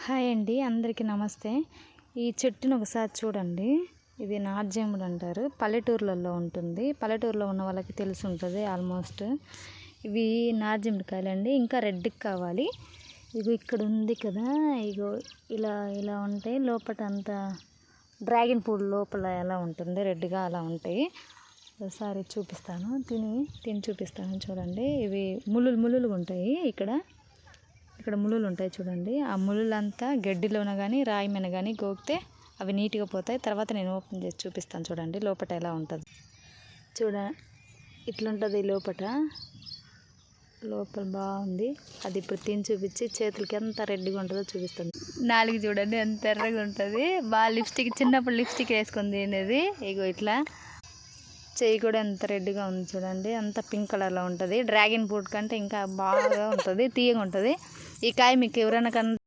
Hi అండి, అందరికీ నమస్తే. ఈ చెట్టును ఒకసారి చూడండి. ఇది నార్జెముడు అంటారు. పల్లెటూర్లలో ఉంటుంది. పల్లెటూరులో ఉన్న వాళ్ళకి తెలిసి ఉంటుంది ఆల్మోస్ట్. ఇవి నార్జెముడు కాయలండి. ఇంకా రెడ్కి కావాలి. ఇగో ఇక్కడ ఉంది కదా, ఇగో ఇలా ఇలా ఉంటాయి. లోపల అంతా డ్రాగన్ ఫ్రూట్ లోపల ఎలా ఉంటుంది, రెడ్గా అలా ఉంటాయి. ఒకసారి చూపిస్తాను, తిని చూపిస్తాను. చూడండి, ఇవి ముళ్ళులుగా ఉంటాయి. ఇక్కడ ముళ్ళులు ఉంటాయి చూడండి. ఆ ముళ్ళులంతా గడ్డిలోన కానీ రాయి మీద కానీ గోకితే అవి నీట్గా పోతాయి. తర్వాత నేను ఓపెన్ చేసి చూపిస్తాను. చూడండి లోపల ఎలా ఉంటుంది. ఇట్లుంటుంది లోపల బాగుంది. అది ఇప్పుడు తిని చూపించి చేతులకి ఎంత రెడ్గా ఉంటుందో చూపిస్తుంది. నాలుగు చూడండి ఎంత ఎర్రగా ఉంటుంది. బాగా లిప్స్టిక్, చిన్నప్పుడు లిప్స్టిక్ వేసుకొని తినేది. ఇగో ఇట్లా చెయ్యి కూడా ఎంత రెడ్గా ఉంది చూడండి. అంత పింక్ కలర్లో ఉంటుంది. డ్రాగన్ ఫ్రూట్ కంటే ఇంకా బాగా ఉంటుంది, తీయగా ఉంటుంది. ఈ కాయ మీకు ఎవరైనా